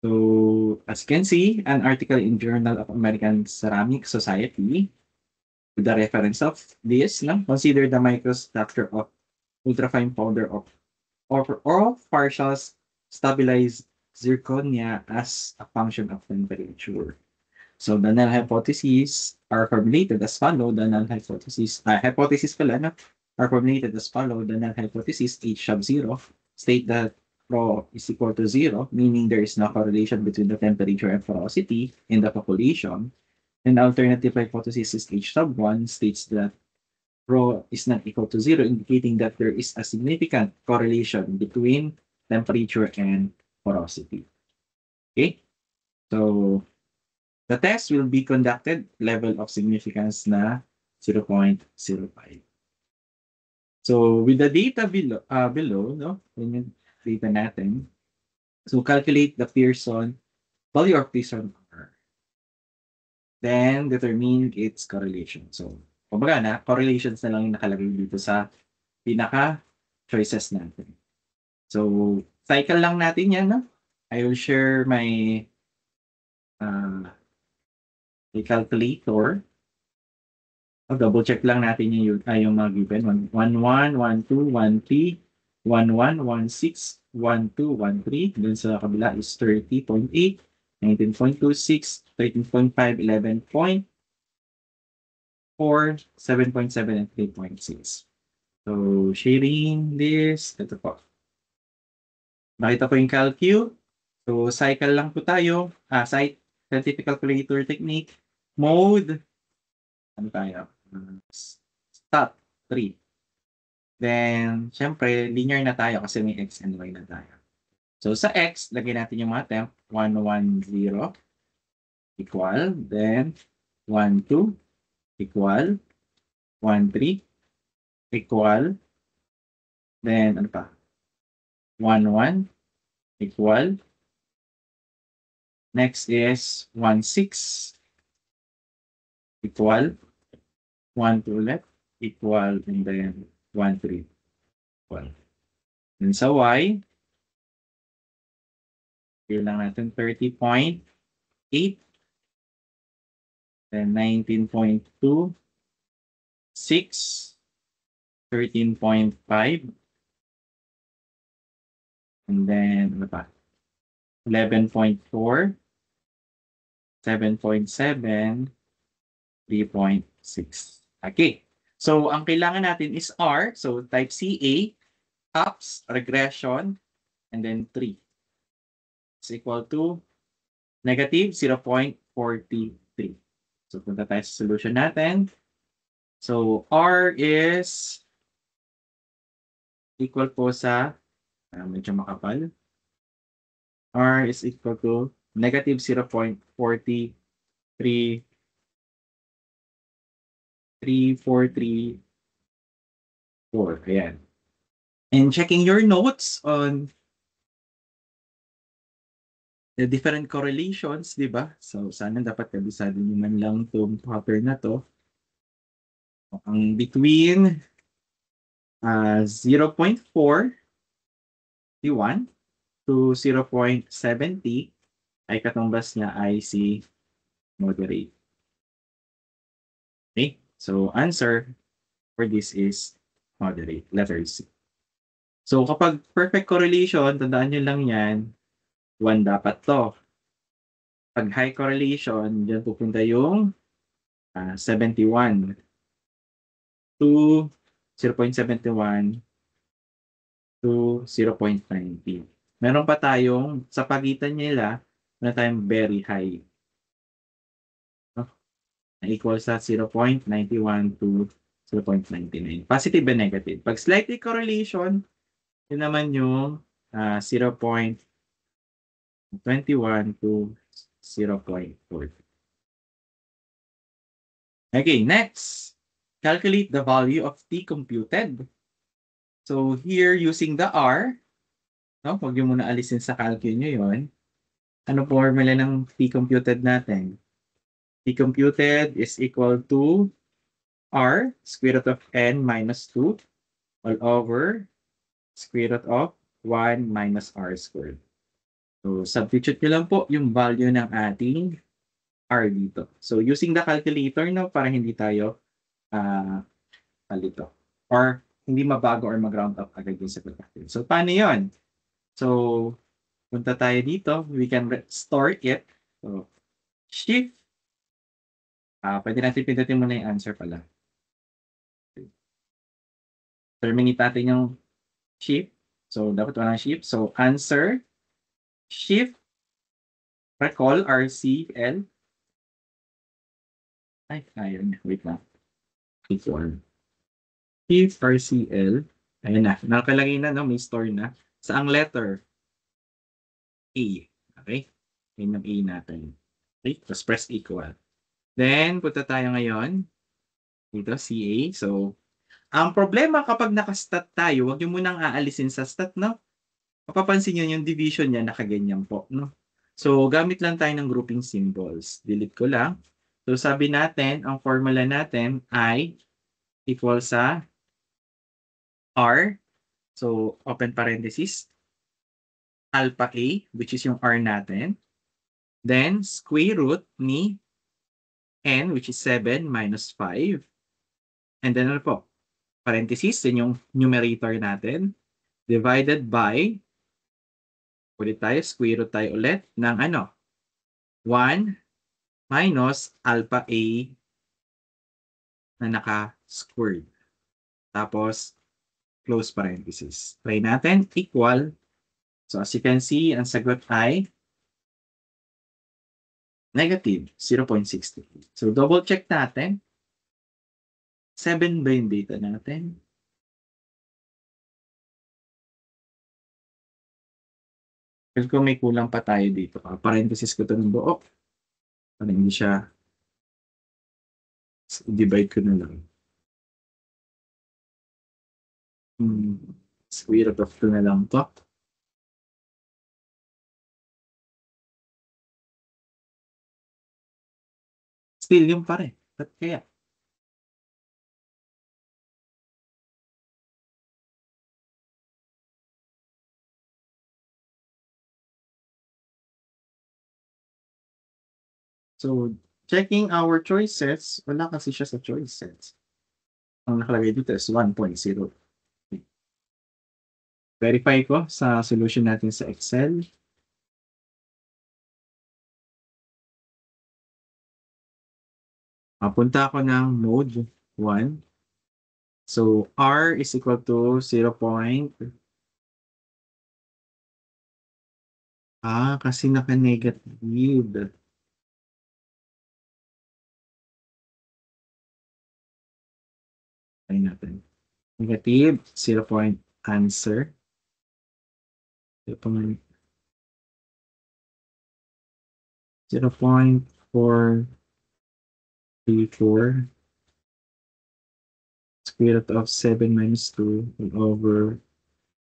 So, as you can see, an article in Journal of American Ceramic Society, with the reference of this, no, consider the microstructure of ultrafine powder of partial stabilized zirconia as a function of temperature. So, the null hypotheses are formulated as follow. The null hypothesis pala, no, are formulated as follow. The null hypothesis H sub 0 state that rho is equal to 0, meaning there is no correlation between the temperature and porosity in the population. And the alternative hypothesis is H sub 1 states that rho is not equal to 0, indicating that there is a significant correlation between temperature and porosity. Okay? So, the test will be conducted level of significance na 0.05. So with the data below, no, yung data natin, so calculate the Pearson value of Pearson R. Then determine its correlation. So, kumbaga na, correlations na lang yung nakalagay dito sa pinaka choices natin. So, cycle lang natin yan, no? I will share my calculator. Double check lang natin yung mga given. 1, 1, 1, 2, 1, 3, 1, 1, 1, 6, 1, 2, 1, 3. Then sa kabila is 30.8, 19.26, 13.5, 11.4, 7.7, and 3.6. So, sharing this. Ito po. Nakita ko yung calcu. So, cycle lang po tayo. Scientific calculator technique. Mode. Ano tayo? Stop. 3. Then, syempre, linear na tayo kasi may x and y na tayo. So, sa x, lagyan natin yung mga temp. 1, 1, 0 equal. Then, 1, 2 equal. 1, 3 equal. Then, ano pa? 1, 1 equal. Next is 1, 6 equal. 1, 2 ulit equal. And then, 1, 3 equal. And sa y, here lang natin 30.8. Then 19.2, 6, 13.5, and then ano pa? 11.4, 7.7, 3.6. Okay. So, ang kailangan natin is R. So, type CA, ups, regression, and then 3. Is equal to negative 0.43. So, punta tayo sa solution natin. So, R is equal po sa, medyo makapal. R is equal to negative 0.433434. Ayan. And checking your notes on the different correlations, di ba? So, sana dapat kabisado nyo man lang itong pattern na to. Ang between 0.41 to 0.70 ay katumbas niya ay si moderate. Okay? So, answer for this is moderate, letter C. So, kapag perfect correlation, tandaan nyo lang yan, 1 dapat to. Pag high correlation, dyan pupunta yung 71 to 0.71 to 0.90. Meron pa tayong, sa pagitan nila, meron tayong very high. No? Na equal sa 0.91 to 0.99. Positive and negative. Pag slightly correlation, yun naman yung 0.21 to 0.40. Okay, next. Calculate the value of T computed. So here, using the R, no, huwag yung muna alisin sa calcul nyo yun. Ano formula ng T computed natin? T computed is equal to R, square root of n minus 2, all over square root of 1 minus R squared. So, substitute nyo lang po yung value ng ating R dito. So, using the calculator, no, para hindi tayo palito. Or hindi mabago or mag-round up agad yung sagot natin. So, paano yun? So, punta tayo dito. We can store it. So, shift. Pwede natin pindutin muna yung answer pala. Terminate natin yung shift. So, dapat walang shift. So, answer, shift, recall, RCL. Ay, ayun. Wait lang. Equal. Shift, RCL. Ayun na. Nakalagay na, no? May store na. Saang letter? A. Okay? Ayun yung A natin. Okay? Tapos press equal. Then, punta tayo ngayon. Dito, CA. So, ang problema kapag naka-stat tayo, huwag nyo munang aalisin sa stat, no? Mapapansin nyo yung division niya nakaganyan po, no? So, gamit lang tayo ng grouping symbols. Delete ko lang. So, sabi natin, ang formula natin ay equal sa R. So, open parenthesis. Alpha A, which is yung R natin. Then, square root ni N, which is 7 minus 5. And then, ano po? Parenthesis, yun yung numerator natin. Divided by, ulit tayo, square root tayo ulit ng ano? 1 minus alpha A na naka-squared. Tapos, close parenthesis. Try natin, equal. So, as you can see, ang sagot ay negative 0.60. So, double check natin. 7 ba yung data natin? Kasi kung may kulang pa tayo dito, parenthesis ko ito ng buo. Para hindi siya, divide ko na lang. Square root of 2 na lang to. Still yung pa rin. Ba't kaya? So, checking our choices, wala kasi siya sa choices. Ang nakalagay dito is 1.0. Verify ko sa solution natin sa Excel. Punta ako ng mode 1. So, R is equal to 0. Kasi naka-negative. Try natin. Negative, 0 point answer. 0.434 square root of 7 minus 2 over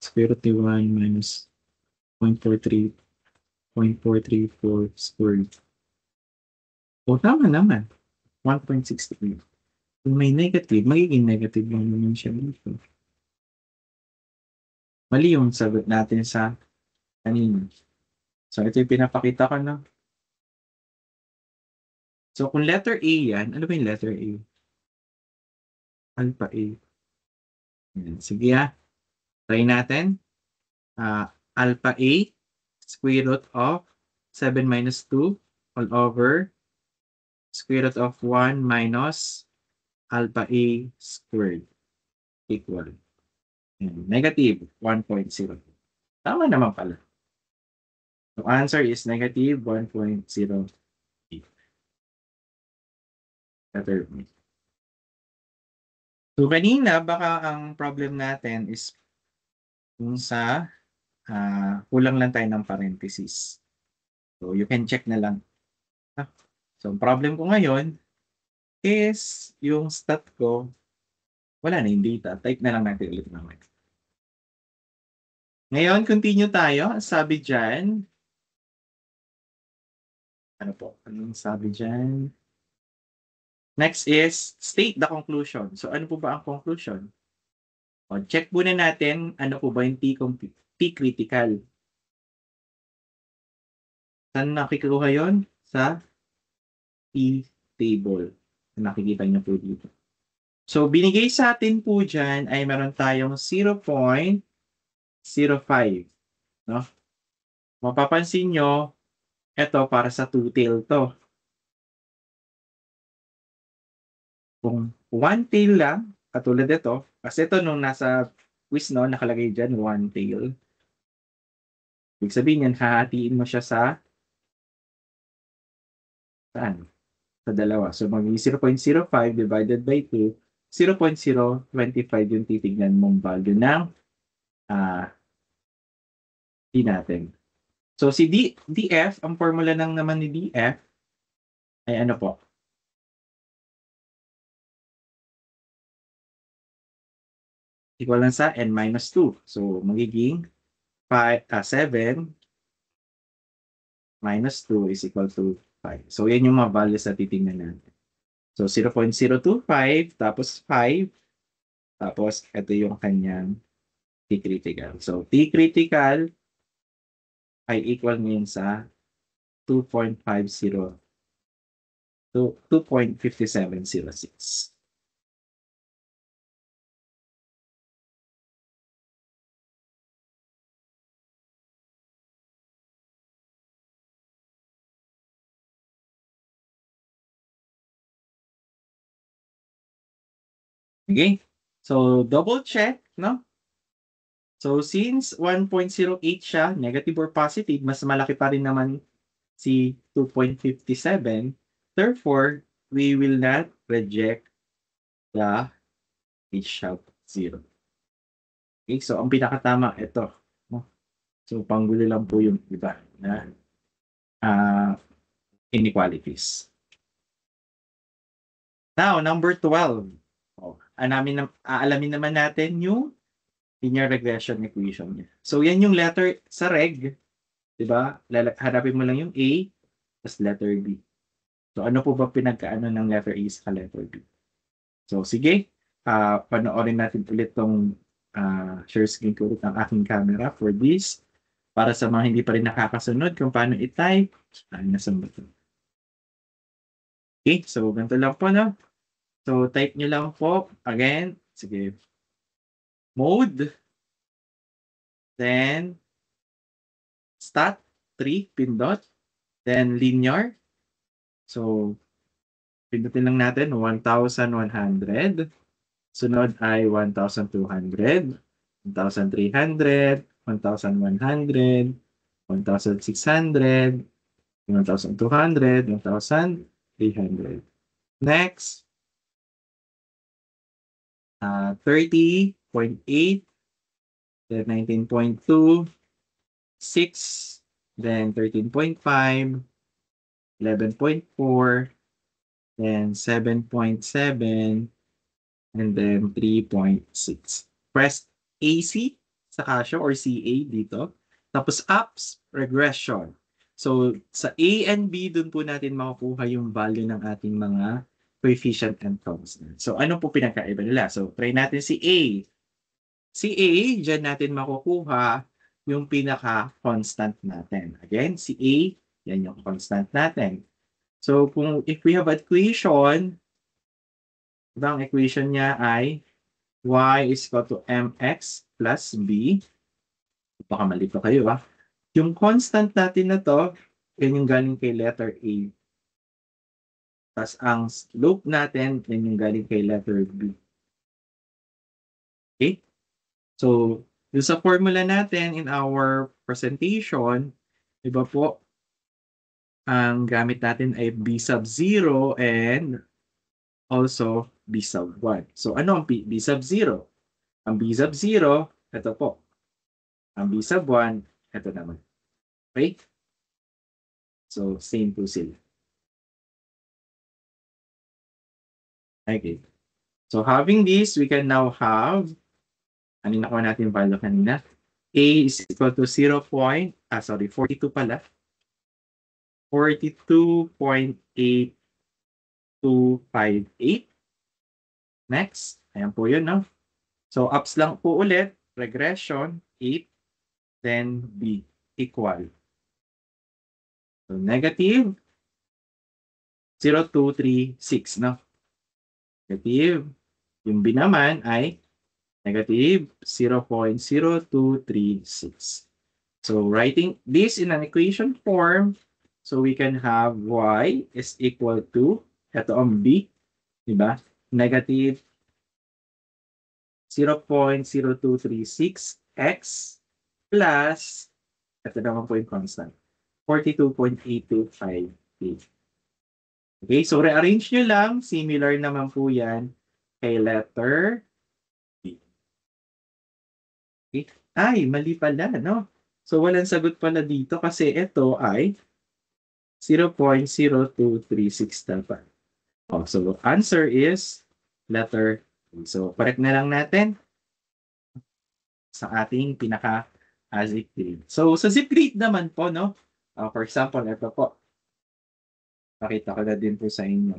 square root of 1 minus 0.434 squared. Tama naman. 1.63. Kung may negative, magiging negative lang naman siya dito. Mali yung sagot natin sa kanina. So, ito yung pinapakita ko na. So, kung letter A yan, ano ba yung letter A? Alpha A. Yan. Sige try natin. Alpha A, square root of 7 minus 2 all over square root of 1 minus alpha A squared equal. Negative 1.0. Tama naman pala. So, answer is negative 1.08. Better. So, kanina, baka ang problem natin is kung sa kulang lang tayo ng parenthesis. So, you can check na lang. So, ang problem ko ngayon is yung stat ko, wala na yung data. Type na lang natin ulit naman. Ngayon, continue tayo. Sabi dyan, ano po? Anong sabi dyan? Next is state the conclusion. So, ano po ba ang conclusion? Check muna natin, ano po ba yung T critical. Saan nakikuha yun? Sa T-table. Nakikita niyo po dito. So, binigay sa atin po dyan ay meron tayong 0.05. No? Mapapansin nyo, ito para sa two-tail to. Kung one tail lang, katulad ito, kasi ito nung nasa quiz no, nakalagay dyan, one tail. Ibig sabihin yan, hahatiin mo siya sa saan? Sa dalawa. So, magiging 0.05 divided by 2, 0.025 yung titignan mong value ng D natin. So, si DF, ang formula ng naman ni DF, ay ano po? Equal lang sa n minus 2. So, magiging 7 minus 2 is equal to 5. So, yan yung mga values na titingnan natin. So, 0.025, tapos 5, tapos ito yung kanyang T-critical. So, T-critical ay equal ngayon sa 2.50 to 2.5706. Okay? So, double check, no? So, since 1.08 siya, negative or positive, mas malaki pa rin naman si 2.57. Therefore, we will not reject the H of 0. Okay? So, ang pinakatama, ito. No? So, panggulo lang po yung iba na inequalities. Now, number 12. Oh, aalamin naman natin yung linear regression equation niya. So, yan yung letter sa reg. Diba? Harapin mo lang yung A, tapos letter B. So, ano po ba pinagkaano ng letter A sa letter B? So, sige. Panoorin natin ulit tong share screen ko ulit ang aking camera for this. Para sa mga hindi pa rin nakakasunod kung paano i-type. Nasaan ba ito? Okay, so ganito lang po, no? So, type nyo lang po. Again, sige. Mode. Then, stat, 3, pindot. Then, linear. So, pindutin lang natin, 1,100. Sunod ay 1,200, 1,300, 1,100, 1,600, 1,200, 1,300. Next, 30.8, then 19.2, 6, then 13.5, 11.4, then 7.7, and then 3.6. Press AC sa Casio or CA dito. Tapos apps, regression. So, sa A and B, dun po natin makukuha yung value ng ating mga coefficient and constant. So, ano po pinagkaiba nila? So, try natin si A. Si A, dyan natin makukuha yung pinaka-constant natin. Again, si A, yan yung constant natin. So, if we have equation, ang equation niya ay y is equal to mx plus b. Baka malito kayo Yung constant natin na to, yan yung galing kay letter A. Tapos ang slope natin, yan yung galing kay letter B. Okay? So, yung sa formula natin in our presentation, iba po, ang gamit natin ay B sub 0 and also B sub 1. So, ano ang B sub 0? Ang B sub 0, ito po. Ang B sub 1, ito naman. Okay? So, same po sila. Okay. So, having this, we can now have, ano nakuha natin yung value kanina? A is equal to 42 pala. 42.8258. Next. Ayan po yun, no? So, ups lang po ulit. Regression, 8. Then, B, equal. So, negative 0, 2, 3, 6, no? Negative. Yung B naman ay negative 0.0236. So, writing this in an equation form, so we can have y is equal to, ito ang B, di ba? Negative 0.0236x plus, ito naman po yung constant, 42.825. Okay, so rearrange nyo lang. Similar naman po yan kay letter B. Okay. Ay, mali pala, no? So, walang sagot pala dito kasi ito ay 0.0236 dapat. Oh, so, answer is letter B. So, correct na lang natin sa ating pinaka-zip grade. So, sa zip grade naman po, no? For example, ito po. Pakita ko na din po sa inyo.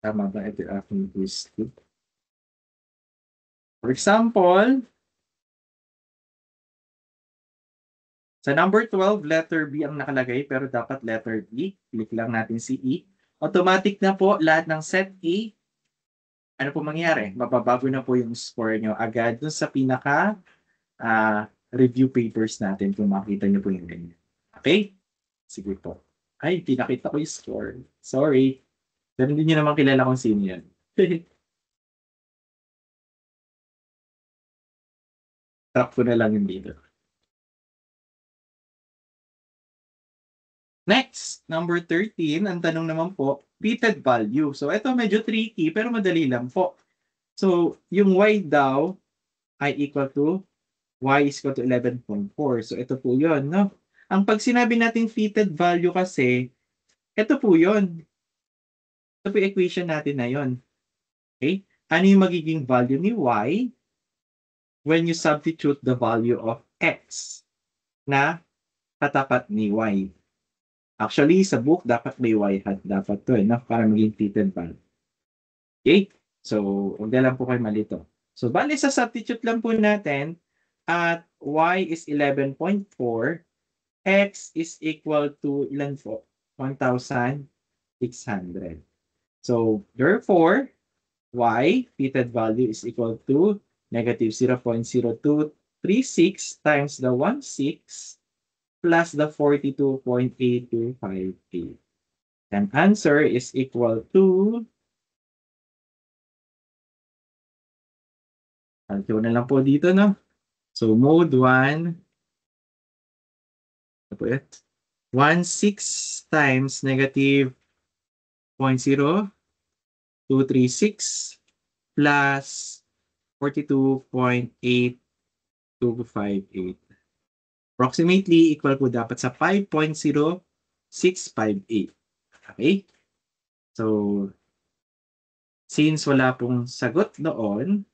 Tama ba ito yung aking quiz? For example, sa number 12, letter B ang nakalagay pero dapat letter E. Click lang natin si E. Automatic na po lahat ng set A. Ano po mangyayari? Mababago na po yung score nyo agad dun sa pinaka review papers natin kung makita nyo po yung ganyan. Okay? Sige po. Ay, pinakita ko yung score. Sorry. Pero hindi nyo naman kilala kung sino yan. Trap ko na lang yung dito. Next, number 13, ang tanong naman po, repeated value. So, ito medyo tricky, pero madali lang po. So, yung y daw ay equal to, y is equal to 11.4. So, ito po yun, no? Ang pag sinabi natin fitted value kasi, ito po yun. Ito po yung equation natin na yun. Okay? Ano yung magiging value ni y when you substitute the value of x na katapat ni y? Actually, sa book, dapat may y hat. Dapat to, no? Para maging fitted value. Okay? So, huwag na lang po kayo malito. So, bali sa substitute lang po natin at y is 11.4, x is equal to ilan po? 1,600. So, therefore, y, fitted value is equal to negative 0.0236 times the 1,600 plus the 42.8258. And answer is equal to, calculate na lang po dito, no? So, mode 1, ano po yun? 1,600 times negative 0.0236 plus 42.8258. Approximately equal po dapat sa 5.0658. Okay? So, since wala pong sagot doon,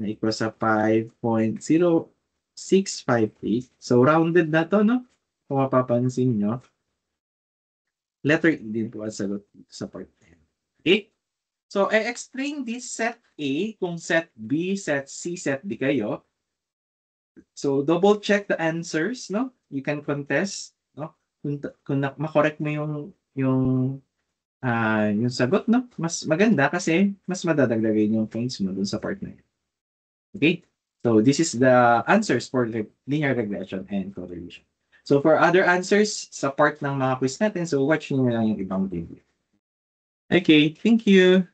na equal sa 5.0658, so rounded na to, no? Kung mapapansin nyo, letter E din po ang sagot sa part na yan. Okay? So, I-explain this set A, kung set B, set C, set D kayo. So, double check the answers, no? You can contest, no? Kung makorek mo yung sagot, no? Mas maganda kasi mas madadagdagan yung points mo dun sa part na yun. Okay? So, this is the answers for linear regression and correlation. So, for other answers sa part ng mga quiz natin, so watch nyo lang yung ibang video. Okay, thank you.